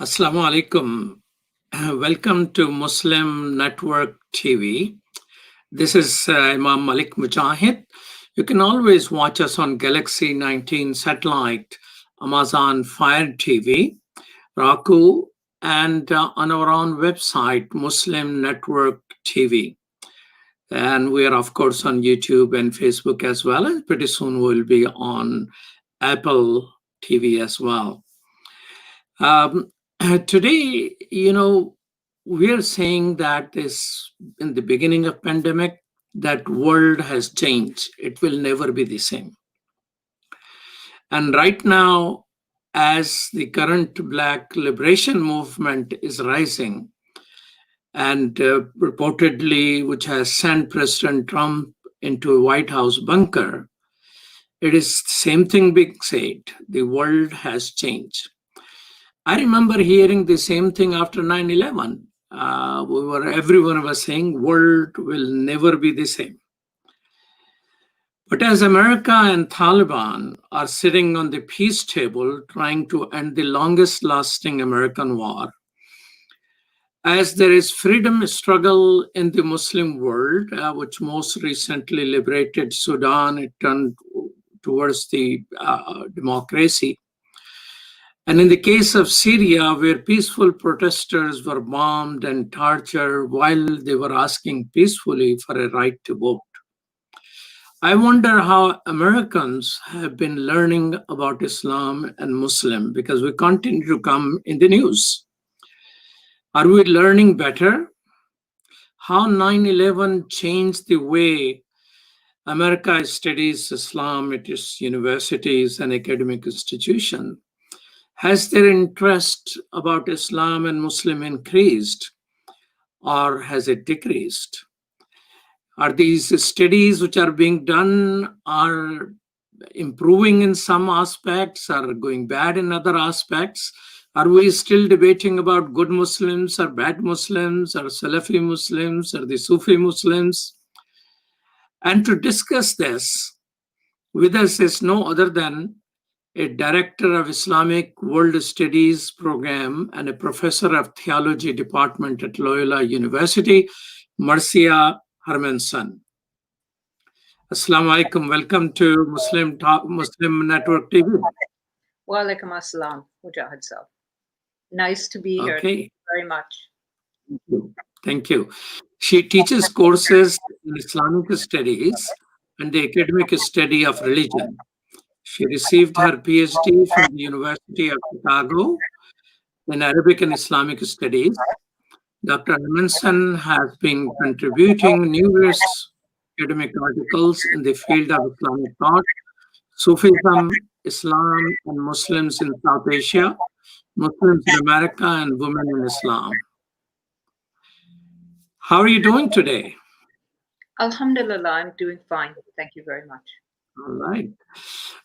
Assalamu alaikum. Welcome to Muslim Network TV. This is Imam Malik Mujahid. You can always watch us on Galaxy 19 satellite, Amazon Fire TV, Roku, and on our own website, Muslim Network TV. And we are, of course, on YouTube and Facebook as well. And pretty soon we'll be on Apple TV as well. Um, Today, we're saying that this in the beginning of pandemic, that world has changed. It will never be the same. And right now, as the current Black liberation movement is rising, and reportedly, which has sent President Trump into a White House bunker, it is same thing being said. The world has changed. I remember hearing the same thing after 9/11. Everyone was saying world will never be the same. But as America and Taliban are sitting on the peace table trying to end the longest lasting American war, as there is freedom struggle in the Muslim world, which most recently liberated Sudan, it turned towards the democracy. And in the case of Syria, where peaceful protesters were bombed and tortured while they were asking peacefully for a right to vote. I wonder how Americans have been learning about Islam and Muslim, because we continue to come in the news. Are we learning better? How 9/11 changed the way America studies Islam at its universities and academic institutions? Has their interest about Islam and Muslim increased, or has it decreased? Are these studies which are being done are improving in some aspects, are going bad in other aspects? Are we still debating about good Muslims or bad Muslims or Salafi Muslims or the Sufi Muslims? And to discuss this with us is no other than a director of Islamic World Studies program and a professor of theology department at Loyola University, Marcia Hermanson. Assalamu alaikum. Welcome to Muslim Network TV. Wa alaikum assalam, Mujahid sir. Nice to be here. Okay. Thank you very much. Thank you. She teaches courses in Islamic studies and the academic study of religion. She received her PhD from the University of Chicago in Arabic and Islamic studies. Dr. Hermanson has been contributing numerous academic articles in the field of Islamic thought, Sufism, Islam, and Muslims in South Asia, Muslims in America, and women in Islam. How are you doing today? Alhamdulillah, I'm doing fine. Thank you very much. All right.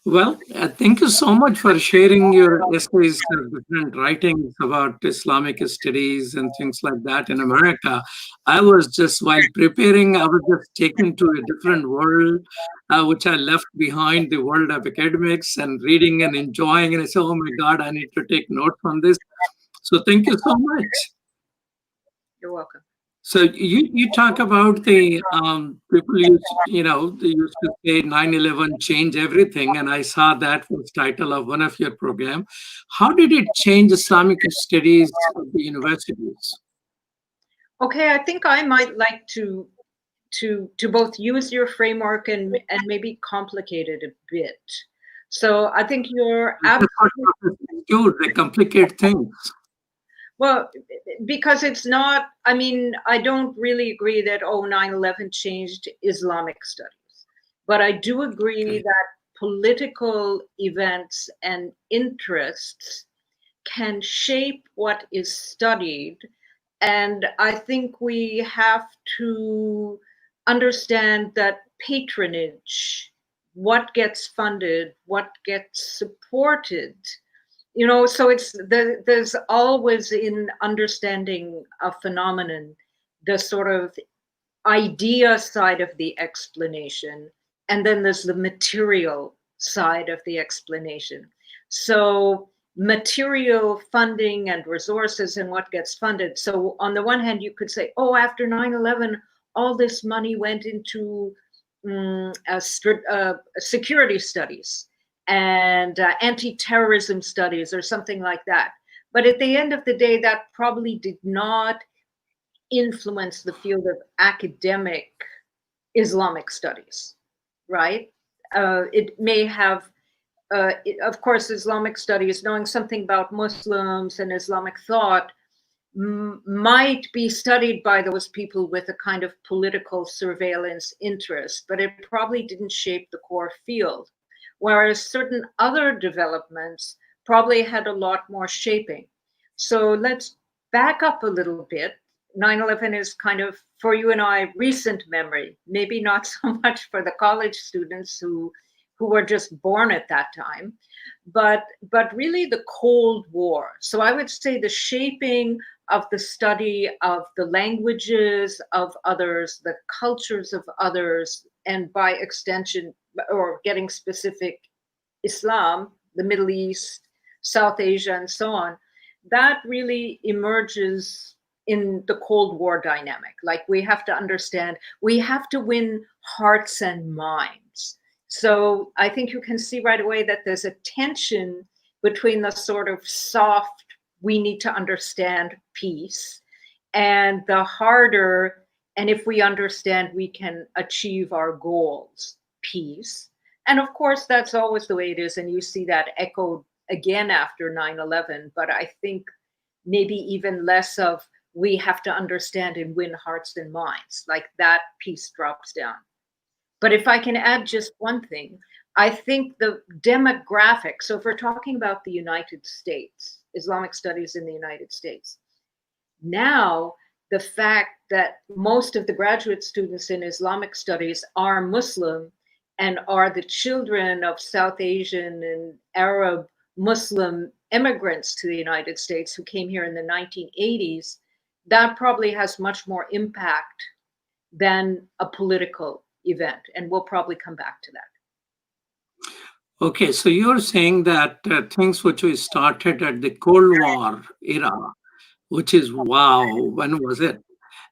Well, thank you so much for sharing your essays and different writings about Islamic studies and things like that in America. I was just, while preparing, I was just taken to a different world, which I left behind, the world of academics and reading and enjoying. And I said, oh my God, I need to take notes on this. So thank you so much. You're welcome. So you talk about the people they used to say 9/11 change everything, and I saw that was title of one of your program. How did it change Islamic studies of the universities? Okay, I think I might like to both use your framework and maybe complicate it a bit. So I think you're absolutely they complicate things. Well, because it's not, I mean, I don't really agree that, 9/11 changed Islamic studies. But I do agree that political events and interests can shape what is studied. And I think we have to understand that patronage, what gets funded, what gets supported, so there's always, in understanding a phenomenon, the sort of idea side of the explanation, and then there's the material side of the explanation. So material funding and resources and what gets funded. So on the one hand, you could say, oh, after 9/11, all this money went into security studies and anti-terrorism studies or something like that. But at the end of the day, that probably did not influence the field of academic Islamic studies, right? It may have, of course, Islamic studies, knowing something about Muslims and Islamic thought, might be studied by those people with a kind of political surveillance interest, but it probably didn't shape the core field. Whereas certain other developments probably had a lot more shaping. So let's back up a little bit. 9/11 is kind of, for you and I, recent memory, maybe not so much for the college students who were just born at that time, but really the Cold War. So I would say the shaping of the study of the languages of others, the cultures of others, and by extension, or getting specific, Islam, the Middle East, South Asia, and so on, that really emerges in the Cold War dynamic. Like, we have to understand, we have to win hearts and minds. So I think you can see right away that there's a tension between the sort of soft, we need to understand peace, and the harder, and if we understand, we can achieve our goals, peace. And of course, that's always the way it is. And you see that echoed again after 9/11. But I think maybe even less of, we have to understand and win hearts and minds. Like, that piece drops down. But if I can add just one thing, I think the demographic, so if we're talking about the United States, Islamic studies in the United States, now the fact that most of the graduate students in Islamic studies are Muslim and are the children of South Asian and Arab Muslim immigrants to the United States who came here in the 1980s, that probably has much more impact than a political event. And we'll probably come back to that. Okay, so you're saying that things which we started at the Cold War era, which is, wow, when was it?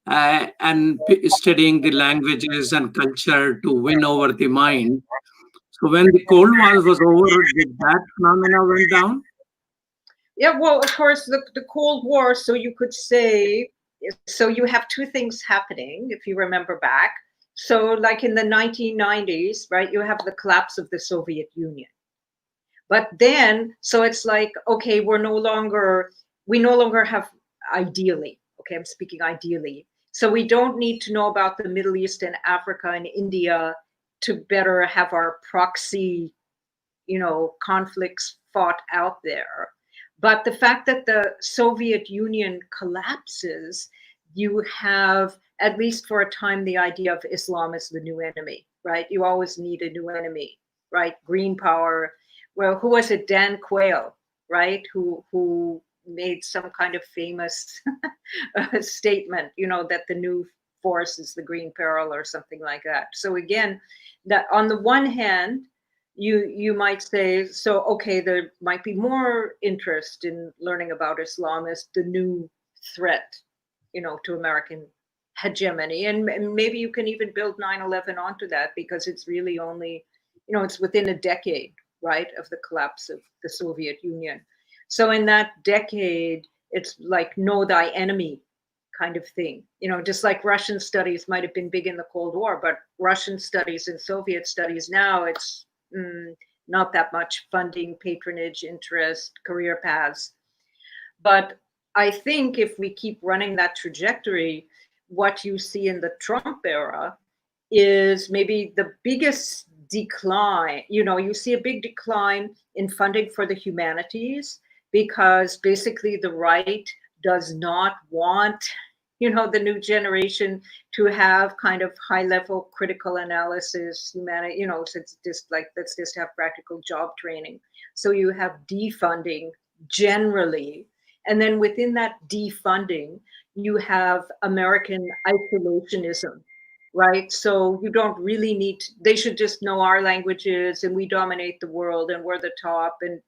And studying the languages and culture to win over the mind. So when the Cold War was over, did that phenomena went down? Yeah, well, of course, the Cold War, so you could say, so you have two things happening, if you remember back. So like in the 1990s, right, you have the collapse of the Soviet Union. But then, so it's like, okay, we no longer have, ideally, okay, I'm speaking ideally. So we don't need to know about the Middle East and Africa and India to better have our proxy, conflicts fought out there. But the fact that the Soviet Union collapses, you have, at least for a time, the idea of Islam as the new enemy, right? You always need a new enemy, right? Green power. Well, who was it? Dan Quayle, right? Who made some kind of famous statement, that the new force is the green peril or something like that. So again, that on the one hand, you might say, so okay, there might be more interest in learning about Islam as the new threat, to American hegemony. And maybe you can even build 9/11 onto that, because it's really only, it's within a decade, right, of the collapse of the Soviet Union. So in that decade, it's like know thy enemy kind of thing, just like Russian studies might have been big in the Cold War, but Russian studies and Soviet studies now, it's not that much funding, patronage, interest, career paths. But I think if we keep running that trajectory, what you see in the Trump era is maybe the biggest decline. You see a big decline in funding for the humanities, because basically the right does not want, the new generation to have kind of high level critical analysis, humanity, so it's just like, let's just have practical job training. So you have defunding generally. And then within that defunding, you have American isolationism, right? So you don't really need they should just know our languages and we dominate the world and we're the top, and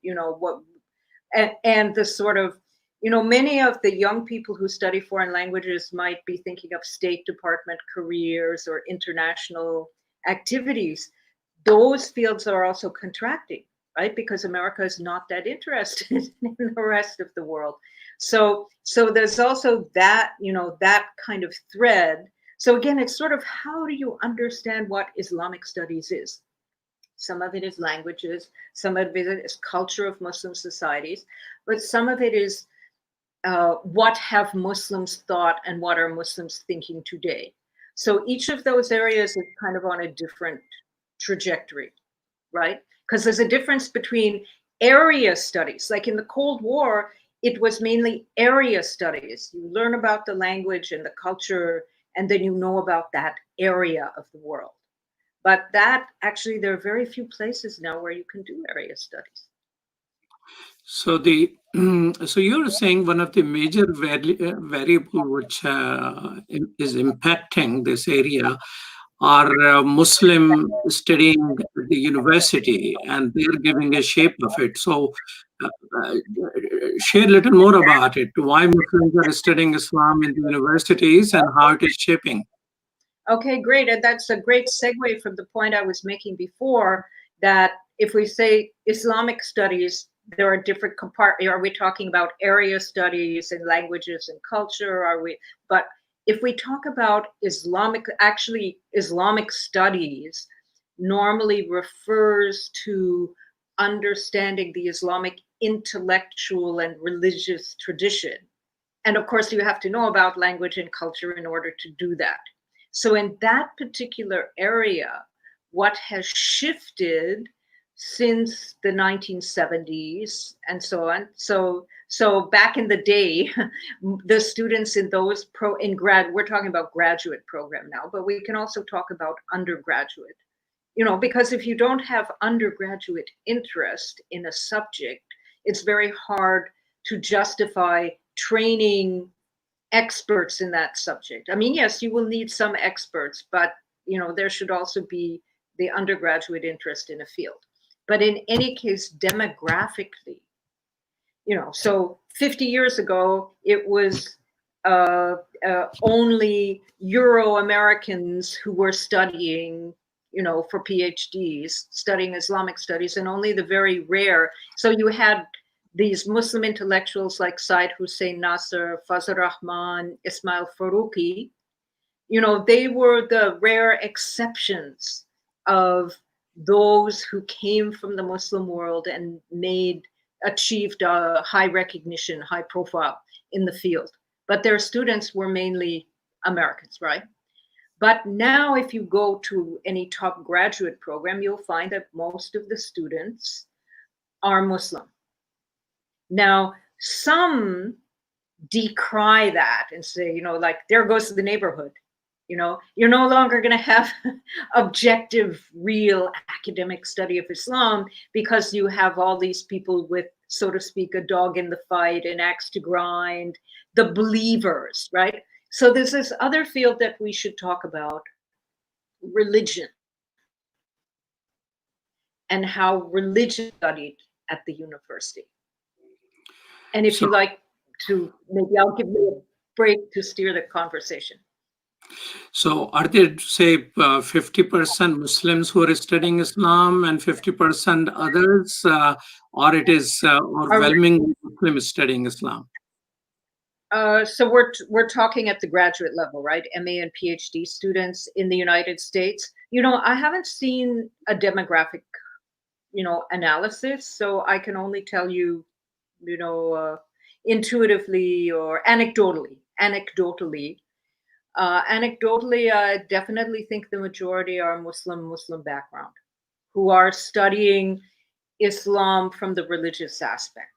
and the sort of, many of the young people who study foreign languages might be thinking of State Department careers or international activities. Those fields are also contracting, right? Because America is not that interested in the rest of the world. So there's also that, that kind of thread. So again, it's sort of, how do you understand what Islamic studies is? Some of it is languages, some of it is culture of Muslim societies, but some of it is what have Muslims thought and what are Muslims thinking today. So each of those areas is kind of on a different trajectory, right? Because there's a difference between area studies. Like in the Cold War, it was mainly area studies. You learn about the language and the culture, and then you know about that area of the world. But that actually, there are very few places now where you can do area studies. So so you're saying one of the major variable which is impacting this area are Muslim studying at the university, and they're giving a shape of it. So uh, uh, share a little more about it. Why Muslims are studying Islam in the universities and how it is shaping. Okay, great. And that's a great segue from the point I was making before, that if we say Islamic studies, there are different compartments. Are we talking about area studies and languages and culture? But if we talk about actually Islamic studies normally refers to understanding the Islamic intellectual and religious tradition. And of course, you have to know about language and culture in order to do that. So in that particular area, what has shifted since the 1970s and so on. So back in the day, the students in those we're talking about graduate program now, but we can also talk about undergraduate. Because if you don't have undergraduate interest in a subject, it's very hard to justify training experts in that subject. I mean, yes, you will need some experts, but there should also be the undergraduate interest in a field. But in any case, demographically, so 50 years ago, it was only Euro-Americans who were studying, for PhDs, studying Islamic studies, and only the very rare. So you had these Muslim intellectuals like Said Hussein Nasser, Fazl Rahman, Ismail Farouqi, they were the rare exceptions of those who came from the Muslim world and achieved high recognition, high profile in the field. But their students were mainly Americans, right? But now if you go to any top graduate program, you'll find that most of the students are Muslim. Now, some decry that and say, like, there goes the neighborhood. You're no longer going to have objective, real academic study of Islam because you have all these people with, so to speak, a dog in the fight, an axe to grind, the believers, right? So there's this other field that we should talk about, religion, and how religion studied at the university. And if you like to, maybe I'll give you a break to steer the conversation. So are there, say, 50% Muslims who are studying Islam and 50% others, or it is overwhelming Muslims studying Islam? So we're talking at the graduate level, right? MA and PhD students in the United States. I haven't seen a demographic, analysis, so I can only tell you, intuitively or anecdotally. Anecdotally, I definitely think the majority are Muslim background, who are studying Islam from the religious aspect.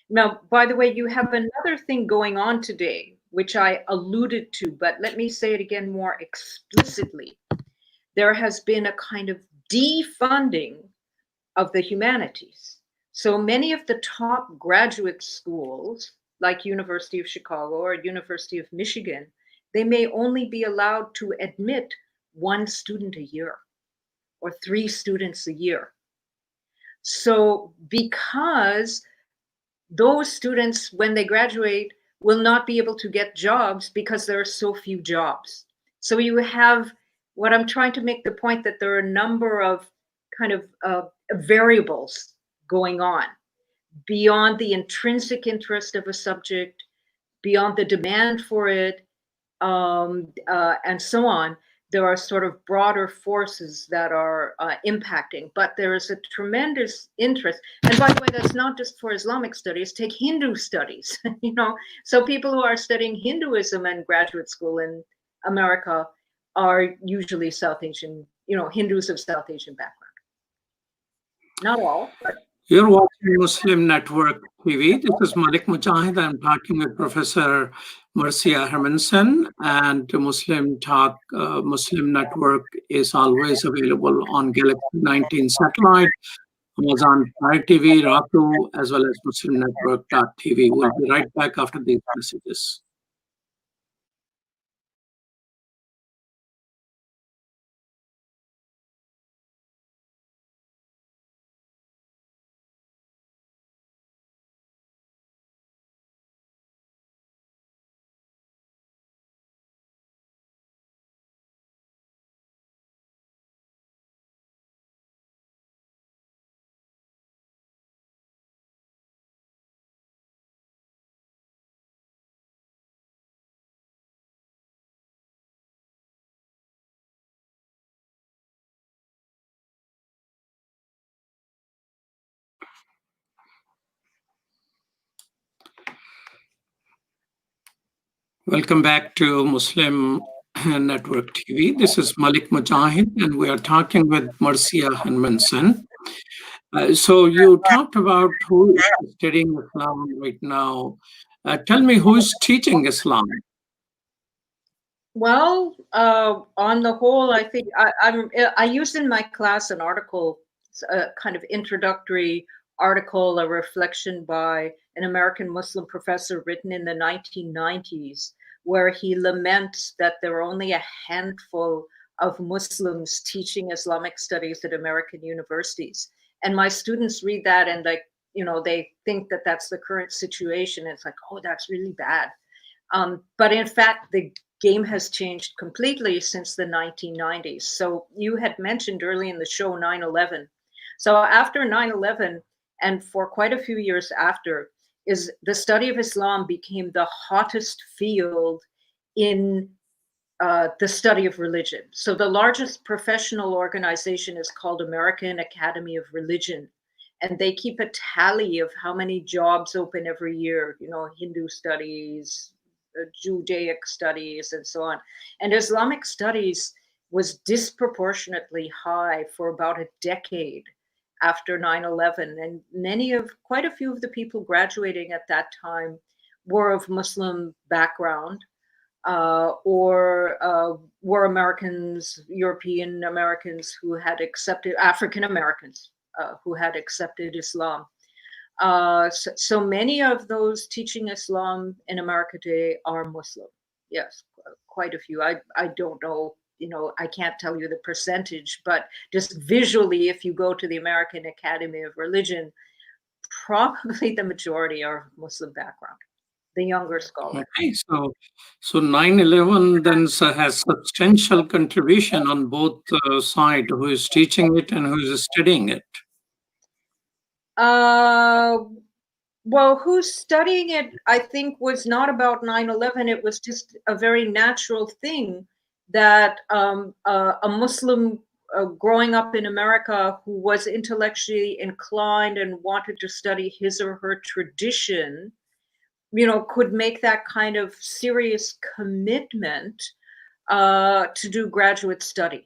Now, by the way, you have another thing going on today, which I alluded to, but let me say it again more explicitly. There has been a kind of defunding of the humanities. So many of the top graduate schools, like University of Chicago or University of Michigan, they may only be allowed to admit one student a year or 3 students a year. So because those students, when they graduate, will not be able to get jobs because there are so few jobs. So you have what I'm trying to make the point that there are a number of kind of variables going on beyond the intrinsic interest of a subject, beyond the demand for it, and so on. There are sort of broader forces that are impacting, but there is a tremendous interest. And by the way, that's not just for Islamic studies. Take Hindu studies, you know. So people who are studying Hinduism in graduate school in America are usually South Asian, you know, Hindus of South Asian background. Not all, but You're watching Muslim Network TV. This is Malik Mujahid. I'm talking with Professor Marcia Hermanson, and Muslim Talk Muslim Network is always available on Galaxy 19 satellite, Amazon Fire TV, Roku, as well as MuslimNetwork.tv. We'll be right back after these messages. Welcome back to Muslim Network TV. This is Malik Mujahid, and we are talking with Marcia Hermanson. So you talked about who is studying Islam right now. Tell me who is teaching Islam. well, on the whole, I think I used in my class an article, a kind of introductory article, a reflection by an American Muslim professor written in the 1990s, where he laments that there are only a handful of Muslims teaching Islamic studies at American universities. And my students read that and they think that that's the current situation. It's like, oh, that's really bad. But in fact, the game has changed completely since the 1990s. So you had mentioned early in the show 9/11. So after 9/11, and for quite a few years after, is the study of Islam became the hottest field in the study of religion. So the largest professional organization is called American Academy of Religion. And they keep a tally of how many jobs open every year, you know, Hindu studies, Judaic studies, and so on. And Islamic studies was disproportionately high for about a decade after 9/11. And quite a few of the people graduating at that time were of Muslim background, or were Americans, European Americans who had accepted, African Americans who had accepted Islam. So many of those teaching Islam in America today are Muslim. Yes, quite a few. I don't know, you know, I can't tell you the percentage, but just visually, if you go to the American Academy of Religion, probably the majority are of Muslim background, the younger scholars. Okay, so 9/11 then has substantial contribution on both sides, who is teaching it and who is studying it. Well, who's studying it, I think, was not about 9/11. It was just a very natural thing that a Muslim growing up in America who was intellectually inclined and wanted to study his or her tradition, you know, could make that kind of serious commitment to do graduate study.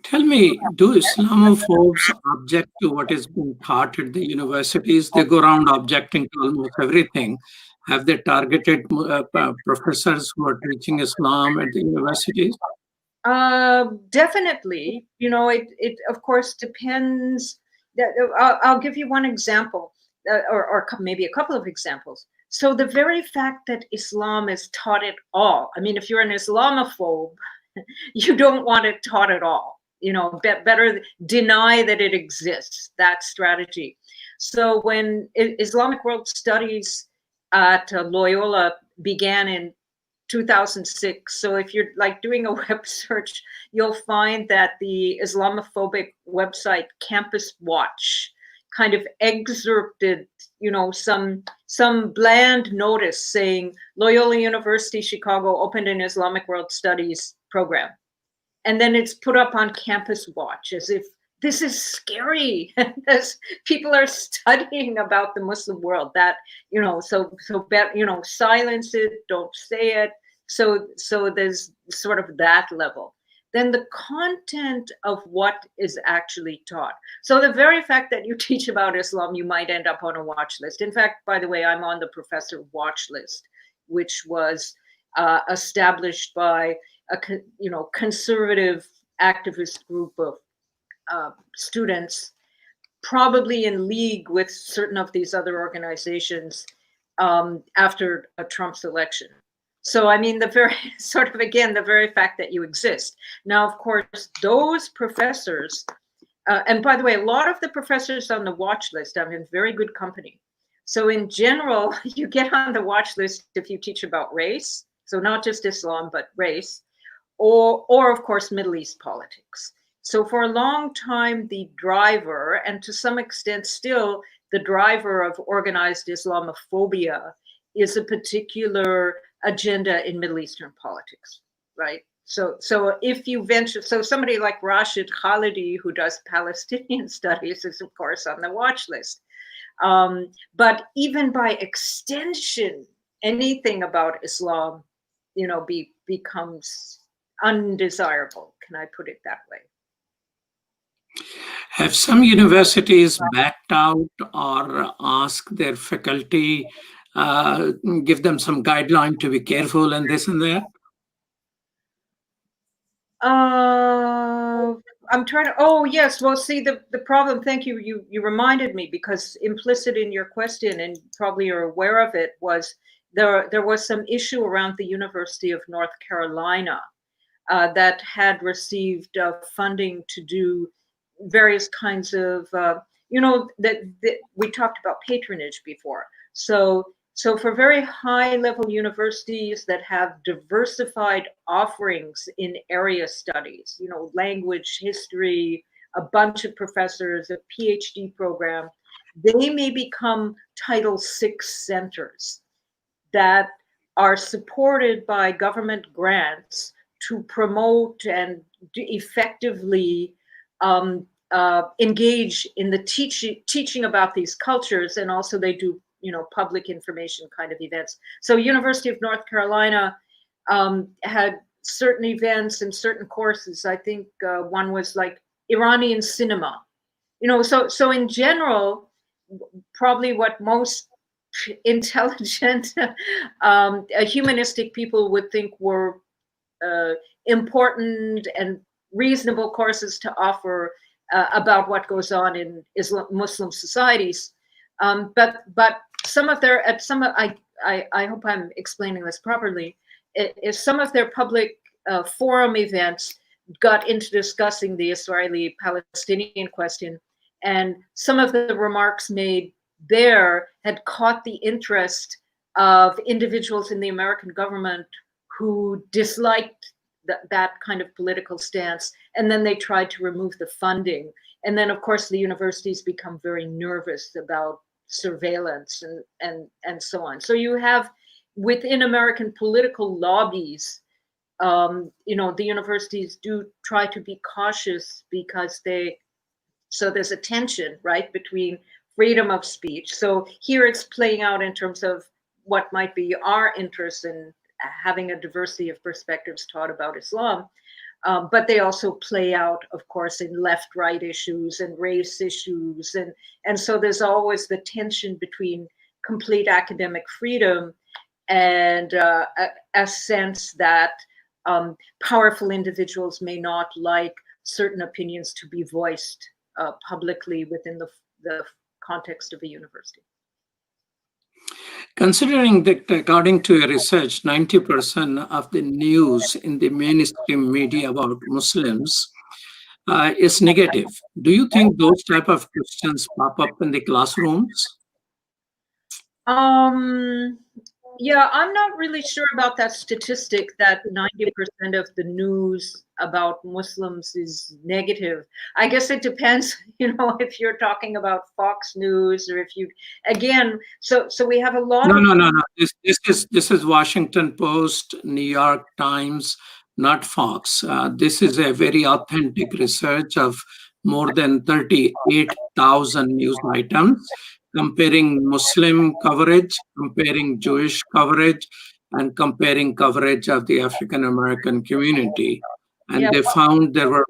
Tell me, do Islamophobes object to what is being taught at the universities? They go around objecting to almost everything. Have they targeted professors who are teaching Islam at the universities? Definitely. You know, it of course depends. I'll give you one example, or maybe a couple of examples. So the very fact that Islam is taught at all, I mean, if you're an Islamophobe, you don't want it taught at all. better deny that it exists, that strategy. So when Islamic world studies at Loyola began in 2006. So if you're like doing a web search, you'll find that the Islamophobic website Campus Watch kind of excerpted, some bland notice saying Loyola University Chicago opened an Islamic world studies program. And then it's put up on Campus Watch as if this is scary, as people are studying about the Muslim world. That silence it, don't say it. So there's sort of that level. Then the content of what is actually taught. So the very fact that you teach about Islam, you might end up on a watch list. In fact, by the way, I'm on the professor watch list, which was established by a conservative activist group of students, probably in league with certain of these other organizations after Trump's election. So, I mean, the very the very fact that you exist. Now, of course, those professors, and by the way, a lot of the professors on the watch list, I'm in very good company. So in general, you get on the watch list if you teach about race. So not just Islam, but race, or of course, Middle East politics. So for a long time, the driver, and to some extent still the driver of organized Islamophobia, is a particular agenda in Middle Eastern politics, right? So if you venture, so somebody like Rashid Khalidi, who does Palestinian studies, is of course on the watch list. But even by extension, anything about Islam, becomes undesirable. Can I put it that way? Have some universities backed out or asked their faculty, give them some guideline to be careful and this and that? I'm trying to, oh yes, well see the problem, thank you, you reminded me, because implicit in your question, and probably you're aware of it, was there was some issue around the University of North Carolina that had received funding to do various kinds of, that we talked about patronage before. So for very high level universities that have diversified offerings in area studies, language, history, a bunch of professors, a PhD program, they may become Title VI centers that are supported by government grants to promote and effectively engage in the teaching about these cultures, and also they do public information kind of events. So University of North Carolina had certain events and certain courses. I think one was like Iranian cinema. So in general, probably what most intelligent humanistic people would think were important and reasonable courses to offer about what goes on in Muslim societies. But some of their, I hope I'm explaining this properly, if some of their public forum events got into discussing the Israeli-Palestinian question, and some of the remarks made there had caught the interest of individuals in the American government who disliked that kind of political stance, and then they tried to remove the funding. And then, of course, the universities become very nervous about surveillance and so on. So you have, within American political lobbies, the universities do try to be cautious because so there's a tension, right, between freedom of speech. So here it's playing out in terms of what might be our interest in having a diversity of perspectives taught about Islam. But they also play out, of course, in left-right issues and race issues. And so there's always the tension between complete academic freedom and a sense that powerful individuals may not like certain opinions to be voiced publicly within the context of a university. Considering that, according to your research, 90% of the news in the mainstream media about Muslims is negative. Do you think those type of questions pop up in the classrooms? Um, yeah, I'm not really sure about that statistic that 90% of the news about Muslims is negative. I guess it depends, if you're talking about Fox News or if you, again, so we have a lot No, of, no, no, no. This is Washington Post, New York Times, not Fox. This is a very authentic research of more than 38,000 news items, comparing Muslim coverage, comparing Jewish coverage, and comparing coverage of the African American community. yeah, And they found there were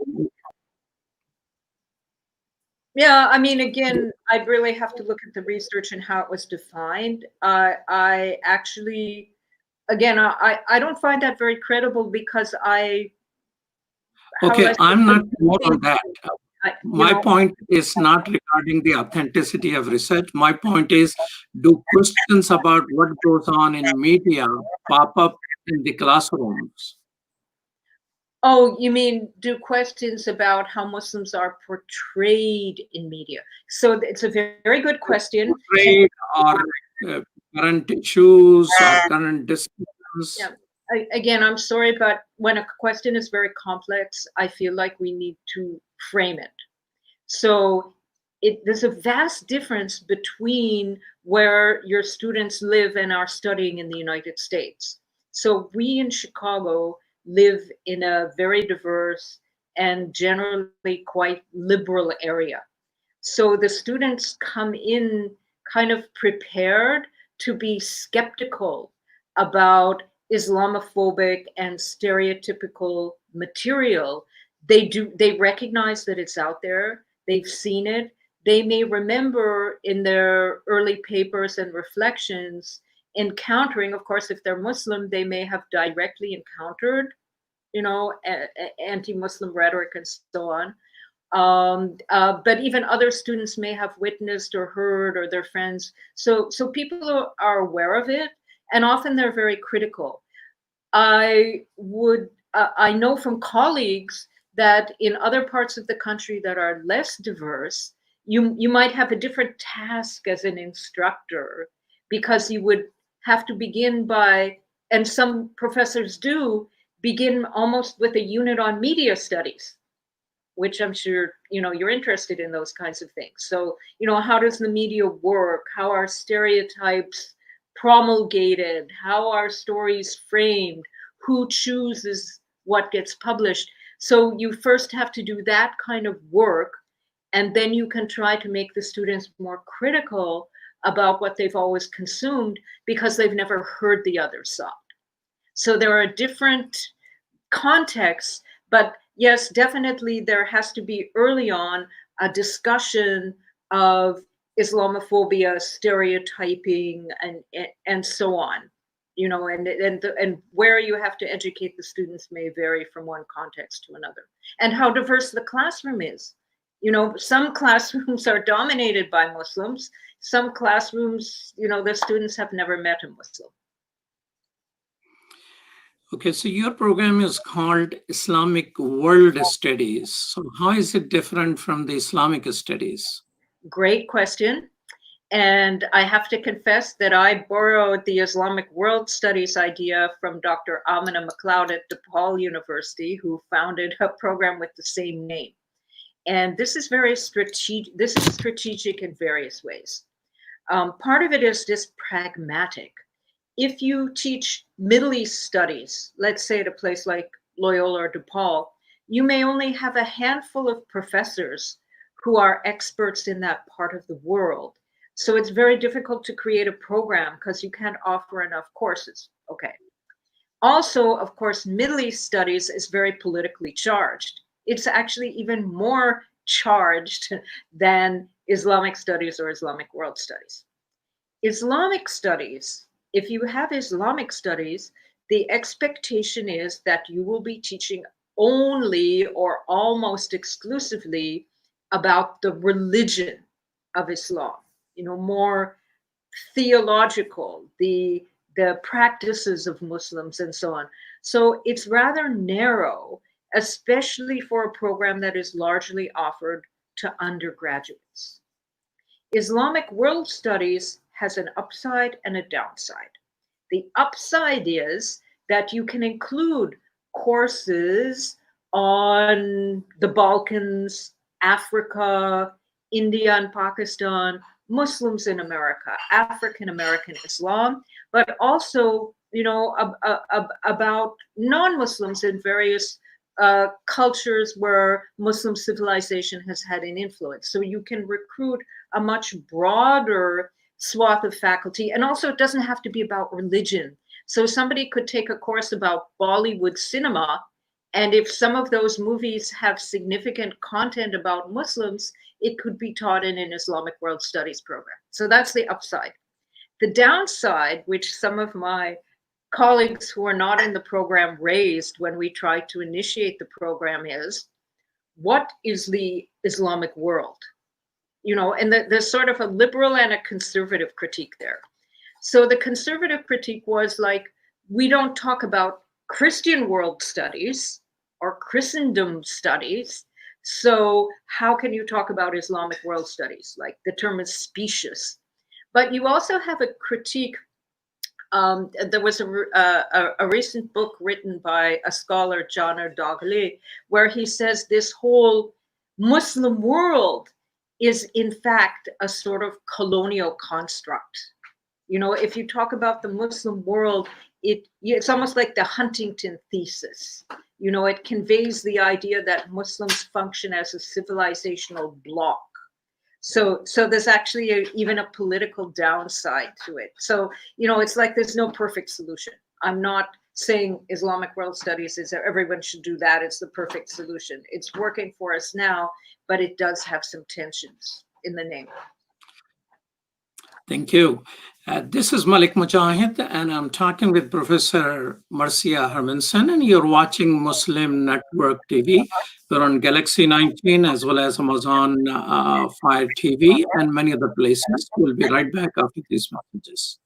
yeah, I mean, again, I'd really have to look at the research and how it was defined. I actually, again, I don't find that very credible because how would I okay, I'm not more say, on that. I, you My know, point is not regarding the authenticity of research. My point is, do questions about what goes on in media pop up in the classrooms? oh, you mean do questions about how Muslims are portrayed in media? So it's a very good question. And Trade or current issues or current discussions? yeah, again, I'm sorry, but when a question is very complex, I feel like we need to frame it. So there's a vast difference between where your students live and are studying in the United States. So we in Chicago live in a very diverse and generally quite liberal area. So the students come in kind of prepared to be skeptical about Islamophobic and stereotypical material. They recognize that it's out there, they've seen it. They may remember in their early papers and reflections encountering, of course, if they're Muslim, they may have directly encountered, anti-Muslim rhetoric and so on. But even other students may have witnessed or heard, or their friends. So people are aware of it, and often they're very critical. I know from colleagues that in other parts of the country that are less diverse, you might have a different task as an instructor, because you would have to begin by, and some professors do, begin almost with a unit on media studies, which I'm sure you're interested in those kinds of things. So how does the media work? How are stereotypes promulgated? How are stories framed? Who chooses what gets published? So you first have to do that kind of work, and then you can try to make the students more critical about what they've always consumed, because they've never heard the other side. So there are different contexts, but yes, definitely there has to be early on a discussion of Islamophobia, stereotyping, and so on. And where you have to educate the students may vary from one context to another, and how diverse the classroom is. Some classrooms are dominated by Muslims. Some classrooms, the students have never met a Muslim. Okay, so your program is called Islamic World Studies. So how is it different from the Islamic studies? Great question. And I have to confess that I borrowed the Islamic World Studies idea from Dr. Amina McLeod at DePaul University, who founded a program with the same name. And this is very strategic. This is strategic in various ways. Part of it is just pragmatic. If you teach Middle East studies, let's say at a place like Loyola or DePaul, you may only have a handful of professors who are experts in that part of the world. So it's very difficult to create a program because you can't offer enough courses. Okay. Also, of course, Middle East studies is very politically charged. It's actually even more charged than Islamic studies or Islamic world studies. Islamic studies, if you have Islamic studies, the expectation is that you will be teaching only or almost exclusively about the religion of Islam, more theological, the practices of Muslims and so on. So it's rather narrow, especially for a program that is largely offered to undergraduates. Islamic World Studies has an upside and a downside. The upside is that you can include courses on the Balkans, Africa, India and Pakistan, Muslims in America, African American Islam, but also, about non-Muslims in various cultures where Muslim civilization has had an influence. So you can recruit a much broader swath of faculty. And also, it doesn't have to be about religion. So somebody could take a course about Bollywood cinema, and if some of those movies have significant content about Muslims, it could be taught in an Islamic World Studies program. So that's the upside. The downside, which some of my colleagues who are not in the program raised when we tried to initiate the program, is what is the Islamic world? And there's sort of a liberal and a conservative critique there. So the conservative critique was like, we don't talk about Christian world studies or Christendom studies. So how can you talk about Islamic world studies? Like, the term is specious. But you also have a critique. There was a recent book written by a scholar, John Dogley, where he says this whole Muslim world is in fact a sort of colonial construct. If you talk about the Muslim world, it's almost like the Huntington thesis. It conveys the idea that Muslims function as a civilizational bloc. So there's actually even a political downside to it. So, it's like there's no perfect solution. I'm not saying Islamic World Studies is everyone should do that. It's the perfect solution. It's working for us now, but it does have some tensions in the name. Thank you. This is Malik Mujahid, and I'm talking with Professor Marcia Hermanson, and you're watching Muslim Network TV. We're on Galaxy 19 as well as Amazon Fire TV and many other places. We'll be right back after these messages.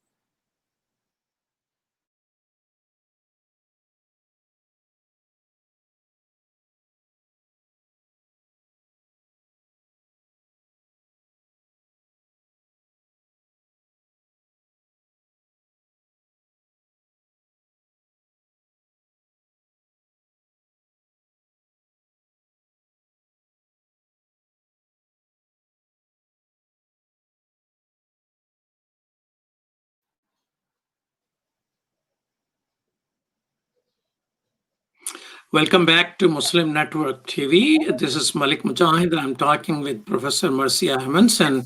Welcome back to Muslim Network TV. This is Malik Mujahid. I'm talking with Professor Marcia Hermanson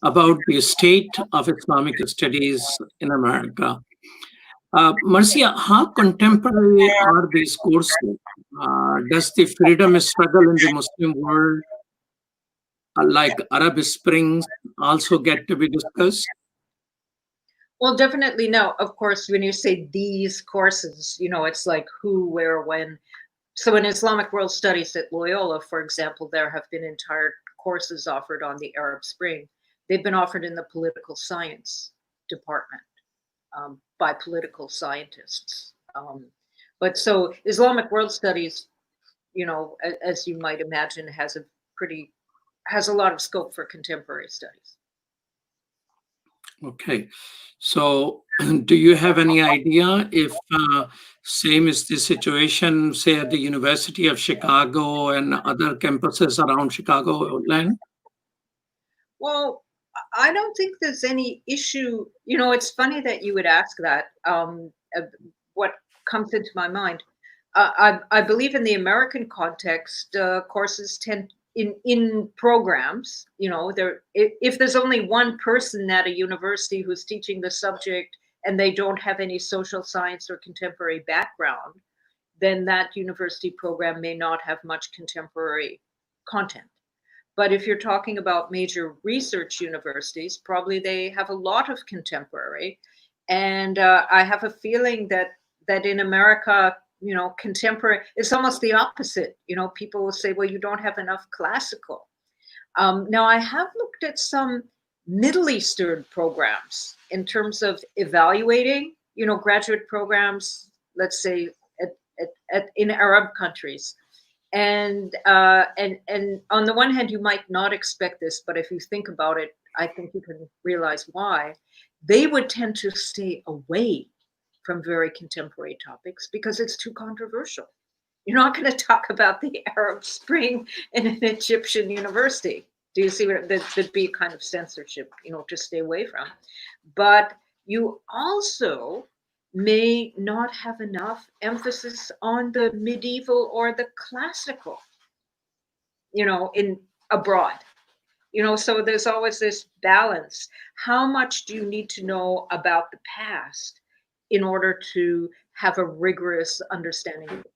about the state of Islamic studies in America. Marcia, how contemporary are these courses? Does the freedom struggle in the Muslim world, like Arab Springs, also get to be discussed? Well, definitely no. Of course, when you say these courses, it's like who, where, when. So in Islamic World Studies at Loyola, for example, there have been entire courses offered on the Arab Spring. They've been offered in the political science department by political scientists. But so Islamic World Studies, as you might imagine, has a lot of scope for contemporary studies. Okay, so do you have any idea if same is the situation, say, at the University of Chicago and other campuses around Chicagoland? Well, I don't think there's any issue. It's funny that you would ask that. What comes into my mind, I believe in the American context, courses tend in programs, if there's only one person at a university who's teaching the subject and they don't have any social science or contemporary background, then that university program may not have much contemporary content. But if you're talking about major research universities, probably they have a lot of contemporary. And I have a feeling that in America, contemporary, it's almost the opposite. People will say, well, you don't have enough classical. Now, I have looked at some Middle Eastern programs in terms of evaluating, graduate programs, let's say in Arab countries. And on the one hand, you might not expect this, but if you think about it, I think you can realize why. They would tend to stay away from very contemporary topics because it's too controversial. You're not going to talk about the Arab Spring in an Egyptian university. Do you see what that'd be kind of censorship, to stay away from? But you also may not have enough emphasis on the medieval or the classical, in abroad. So there's always this balance. How much do you need to know about the past in order to have a rigorous understanding of the past?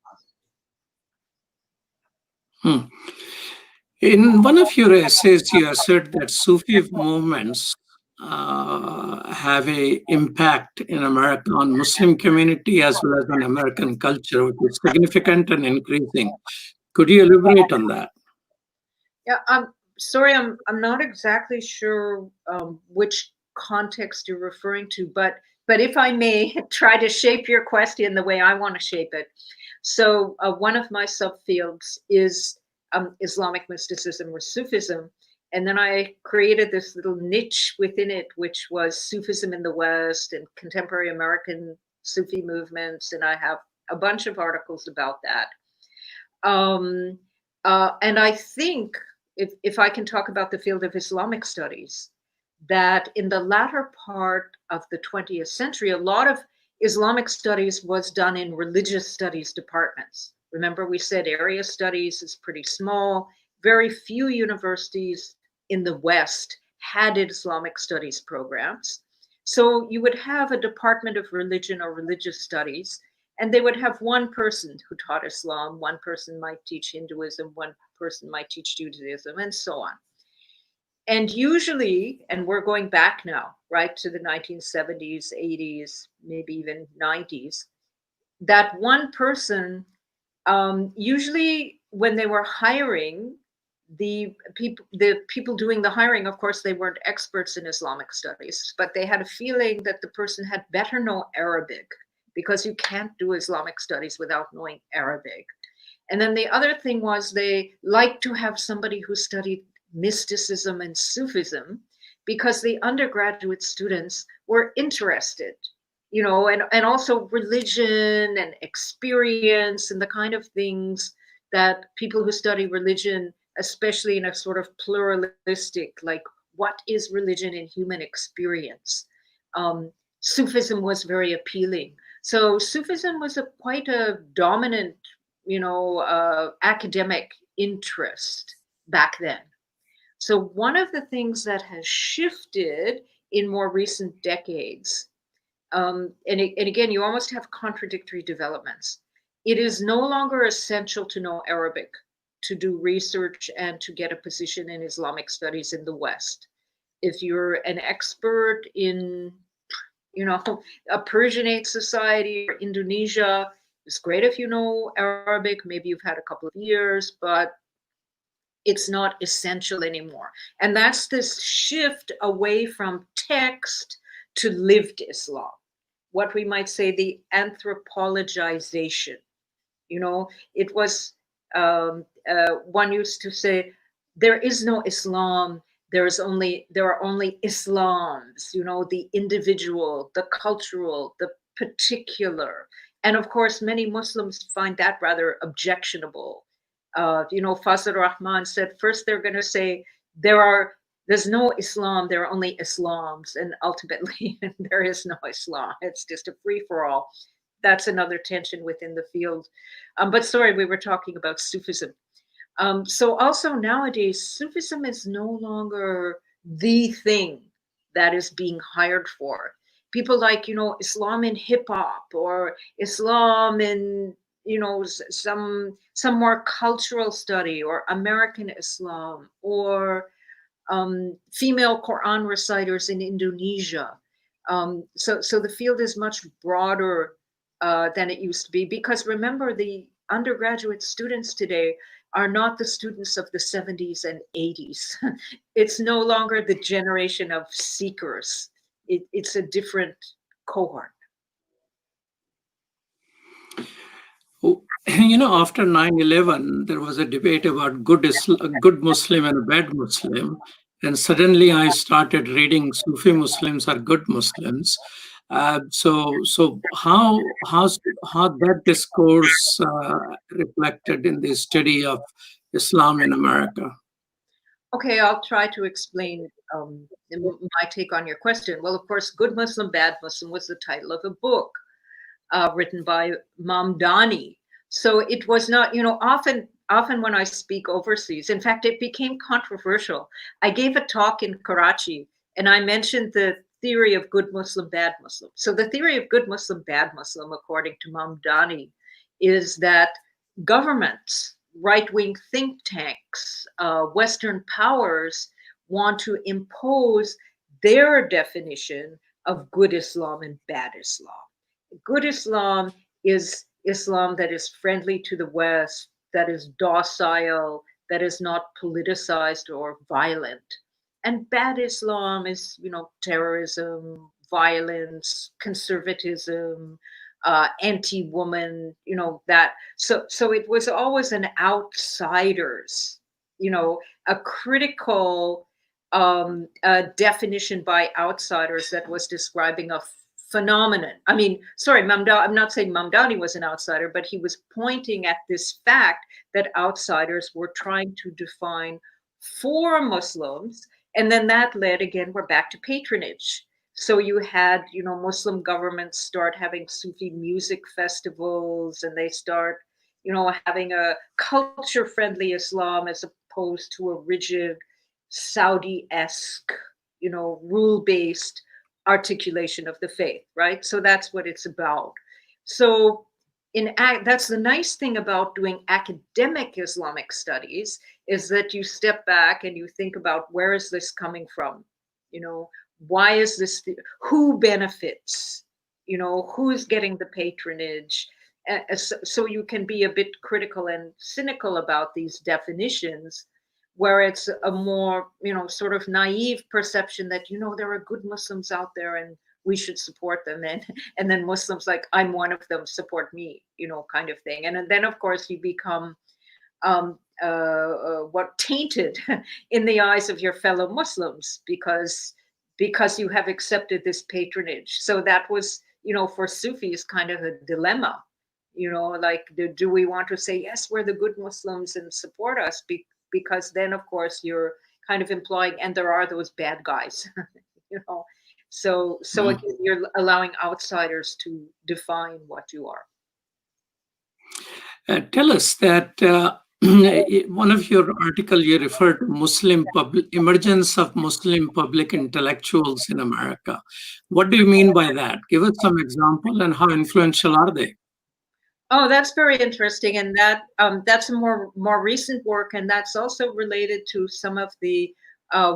In one of your essays, you assert that Sufi movements have a impact in America on Muslim community as well as on American culture, which is significant and increasing. Could you elaborate on that? Yeah, I'm sorry, I'm not exactly sure which context you're referring to, but if I may try to shape your question the way I want to shape it. So one of my subfields is Islamic mysticism or Sufism, and then I created this little niche within it, which was Sufism in the West and contemporary American Sufi movements, and I have a bunch of articles about that. And I think if I can talk about the field of Islamic studies, that in the latter part of the 20th century, a lot of Islamic studies was done in religious studies departments. Remember, we said area studies is pretty small. Very few universities in the West had Islamic studies programs. So you would have a department of religion or religious studies, and they would have one person who taught Islam, one person might teach Hinduism, one person might teach Judaism, and so on. And usually, and we're going back now, right, to the 1970s, 80s, maybe even 90s, that one person, usually when they were hiring, the people doing the hiring, of course, they weren't experts in Islamic studies, but they had a feeling that the person had better know Arabic, because you can't do Islamic studies without knowing Arabic. And then the other thing was they liked to have somebody who studied mysticism and Sufism, because the undergraduate students were interested, and also religion and experience and the kind of things that people who study religion, especially in a sort of pluralistic, like what is religion in human experience? Sufism was very appealing. So Sufism was quite a dominant, academic interest back then. So one of the things that has shifted in more recent decades, and again, you almost have contradictory developments. It is no longer essential to know Arabic to do research and to get a position in Islamic studies in the West. If you're an expert in a Persianate society or Indonesia, it's great if you know Arabic. Maybe you've had a couple of years, but it's not essential anymore. And that's this shift away from text to lived Islam, what we might say the anthropologization. It was, one used to say, there is no Islam, there are only Islams, the individual, the cultural, the particular. And of course, many Muslims find that rather objectionable. Fazl Rahman said, first they're going to say there's no Islam, there are only Islams, and ultimately there is no Islam. It's just a free-for-all. That's another tension within the field. But sorry, we were talking about Sufism. So also nowadays, Sufism is no longer the thing that is being hired for. People like, Islam in hip hop, or Islam in, some more cultural study, or American Islam, or female Quran reciters in Indonesia. So the field is much broader than it used to be, because remember, the undergraduate students today are not the students of the 70s and 80s. It's no longer the generation of seekers. It's a different cohort. Oh, after 9/11, there was a debate about a good Muslim and a bad Muslim. And suddenly I started reading Sufi Muslims are good Muslims. So how that discourse reflected in the study of Islam in America? Okay, I'll try to explain my take on your question. Well, of course, Good Muslim, Bad Muslim was the title of a book written by Mamdani. So it was not, often when I speak overseas, in fact, it became controversial. I gave a talk in Karachi and I mentioned the theory of good Muslim, bad Muslim. So the theory of good Muslim, bad Muslim, according to Mamdani, is that governments, right-wing think tanks, Western powers want to impose their definition of good Islam and bad Islam. Good Islam is Islam that is friendly to the West, that is docile, that is not politicized or violent. And bad Islam is, terrorism, violence, conservatism, anti-woman, that. So it was always an outsiders, a critical definition by outsiders that was describing a phenomenon. I mean, sorry, I'm not saying Mamdani was an outsider, but he was pointing at this fact that outsiders were trying to define for Muslims. And then that led, again, we're back to patronage. So you had, Muslim governments start having Sufi music festivals, and they start, having a culture-friendly Islam as opposed to a rigid Saudi-esque, rule-based articulation of the faith, right? So that's what it's about. So that's the nice thing about doing academic Islamic studies, is that you step back and you think about, where is this coming from? Why is this, who benefits? Who's getting the patronage? So you can be a bit critical and cynical about these definitions, where it's a more, sort of naive perception that, there are good Muslims out there and we should support them. And then Muslims like, I'm one of them, support me, kind of thing. And then, of course, you become tainted in the eyes of your fellow Muslims because you have accepted this patronage. So that was, for Sufis, kind of a dilemma. Like, do we want to say, yes, we're the good Muslims and support us? Because then, of course, you're kind of implying, and there are those bad guys, So again, you're allowing outsiders to define what you are. Tell us that one of your article, you referred to emergence of Muslim public intellectuals in America. What do you mean by that? Give us some example, and how influential are they? Oh, that's very interesting, and that's a more recent work, and that's also related to some of the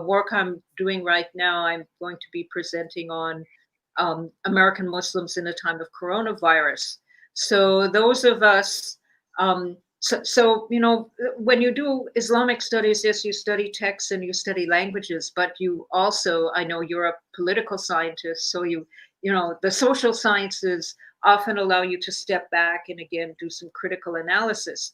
work I'm doing right now. I'm going to be presenting on American Muslims in a time of coronavirus. So those of us, when you do Islamic studies, yes, you study texts and you study languages, but you also, I know you're a political scientist, so the social sciences often allow you to step back and, again, do some critical analysis.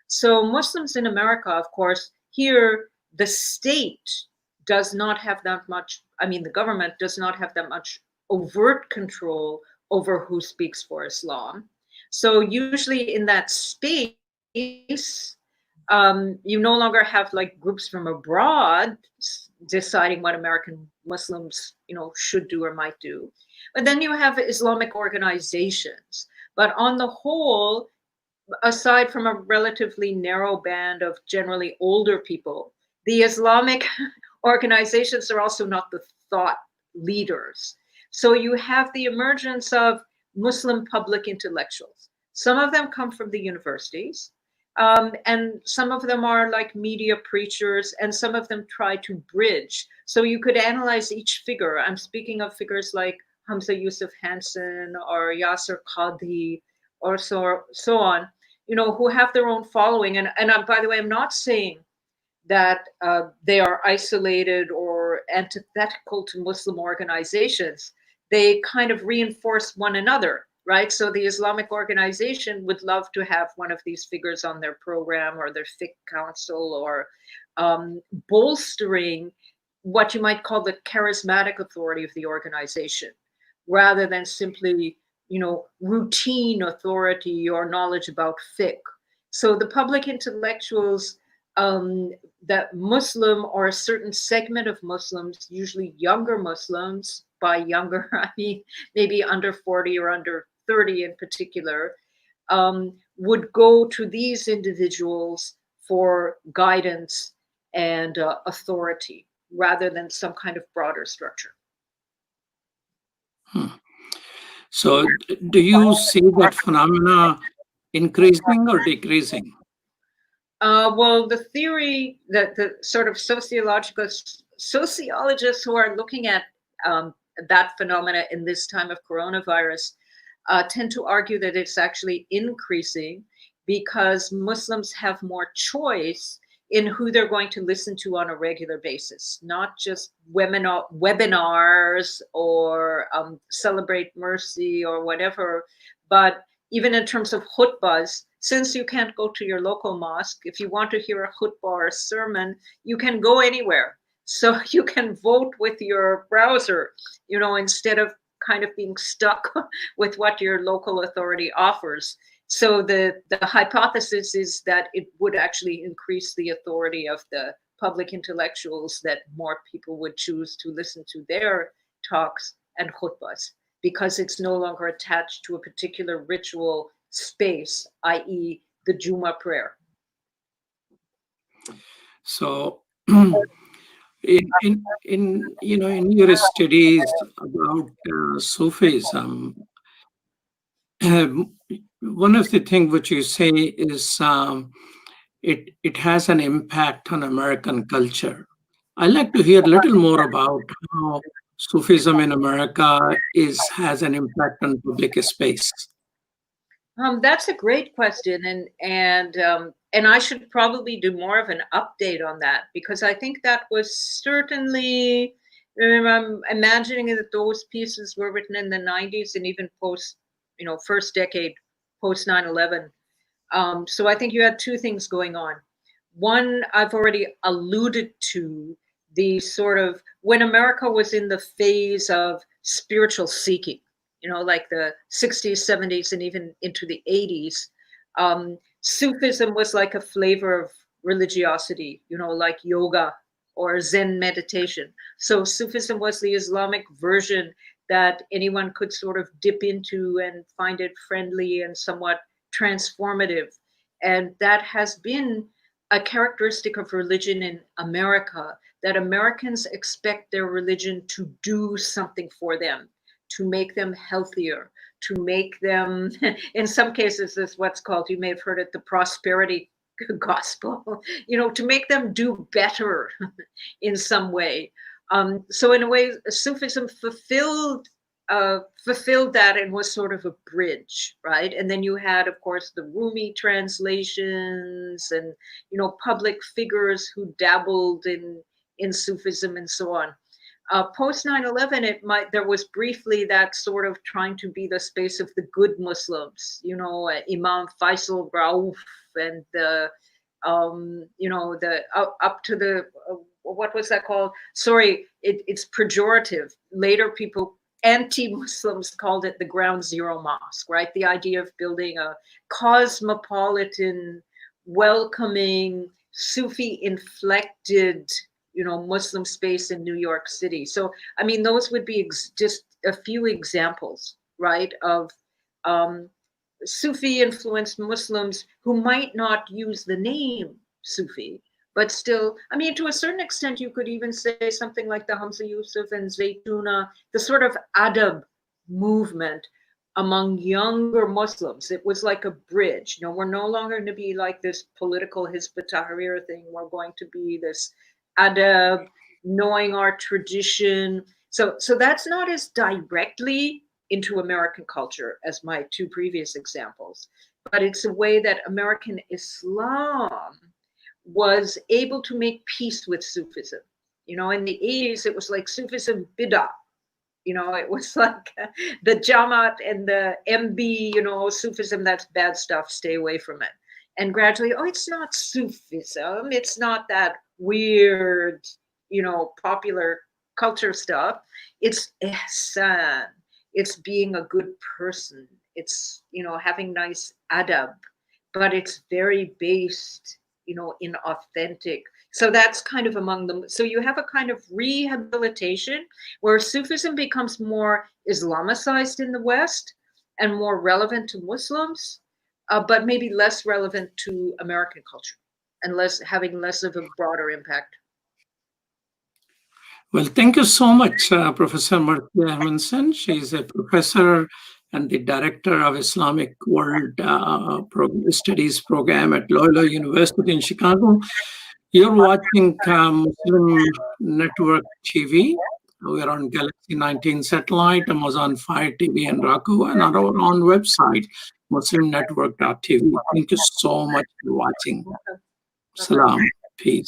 So Muslims in America, of course, here the state does not have that much, the government does not have that much overt control over who speaks for Islam. So usually in that space, you no longer have like groups from abroad deciding what American Muslims, should do or might do. But then you have Islamic organizations. But on the whole, aside from a relatively narrow band of generally older people, the Islamic organizations are also not the thought leaders. So you have the emergence of Muslim public intellectuals. Some of them come from the universities, and some of them are like media preachers, and some of them try to bridge. So you could analyze each figure. I'm speaking of figures like Hamza Yusuf Hansen or Yasser Qadhi, or so on, who have their own following. And by the way, I'm not saying that they are isolated or antithetical to Muslim organizations. They kind of reinforce one another. right? So the Islamic organization would love to have one of these figures on their program or their fiqh council, or bolstering what you might call the charismatic authority of the organization, rather than simply, routine authority or knowledge about fiqh. So the public intellectuals, that Muslim or a certain segment of Muslims, usually younger Muslims, by younger, I mean maybe under 40 or under 30 in particular, would go to these individuals for guidance and authority rather than some kind of broader structure. So do you see that phenomena increasing or decreasing? Well, the theory that the sort of sociologists who are looking at that phenomena in this time of coronavirus tend to argue that it's actually increasing because Muslims have more choice in who they're going to listen to on a regular basis, not just webinars or Celebrate Mercy or whatever, but even in terms of khutbahs. Since you can't go to your local mosque, if you want to hear a khutbah or a sermon, you can go anywhere. So you can vote with your browser, instead of kind of being stuck with what your local authority offers. So the hypothesis is that it would actually increase the authority of the public intellectuals, that more people would choose to listen to their talks and khutbahs, because it's no longer attached to a particular ritual space, i.e. the Juma prayer. So in your studies about Sufism, one of the things which you say is it has an impact on American culture. I'd like to hear a little more about how Sufism in America has an impact on public space. That's a great question, and I should probably do more of an update on that, because I think that was certainly. I'm imagining that those pieces were written in the 90s and even post, first decade post 9/11. So I think you had two things going on. One, I've already alluded to, the sort of when America was in the phase of spiritual seeking, like the 60s, 70s, and even into the 80s. Sufism was like a flavor of religiosity, like yoga or Zen meditation. So Sufism was the Islamic version that anyone could sort of dip into and find it friendly and somewhat transformative. And that has been a characteristic of religion in America, that Americans expect their religion to do something for them, to make them healthier, to make them, in some cases, is what's called, you may have heard it, the prosperity gospel, to make them do better in some way. So in a way, Sufism fulfilled that and was sort of a bridge, right? And then you had, of course, the Rumi translations and, public figures who dabbled in Sufism and so on. Post 9/11, there was briefly that sort of trying to be the space of the good Muslims, Imam Faisal Rauf and the up to the what was that called? Sorry, it's pejorative. Later, people, anti-Muslims, called it the Ground Zero Mosque, right? The idea of building a cosmopolitan, welcoming, Sufi-inflected, Muslim space in New York City. So, I mean, those would be just a few examples, right, of Sufi-influenced Muslims who might not use the name Sufi, but still, I mean, to a certain extent, you could even say something like the Hamza Yusuf and Zaytuna, the sort of adab movement among younger Muslims. It was like a bridge. We're no longer going to be like this political Hizb ut-Tahrir thing. We're going to be this adab, knowing our tradition. So that's not as directly into American culture as my two previous examples, but it's a way that American Islam was able to make peace with Sufism. In the 80s, it was like Sufism bid'ah, It was like the Jamaat and the MB, Sufism, that's bad stuff, stay away from it. And gradually, oh, it's not Sufism, it's not that weird, popular culture stuff. It's ihsan, it's being a good person, it's, having nice adab, but it's very based, in authentic. So that's kind of among them. So you have a kind of rehabilitation where Sufism becomes more Islamicized in the West and more relevant to Muslims, but maybe less relevant to American culture and having less of a broader impact. Well, thank you so much, Professor Marcia Hermanson. She's a professor and the director of Islamic World Studies program at Loyola University in Chicago. You're watching Muslim Network TV. We're on Galaxy 19 satellite, Amazon Fire TV, and Roku, and on our own website, muslimnetwork.tv. Thank you so much for watching. Salam. Peace.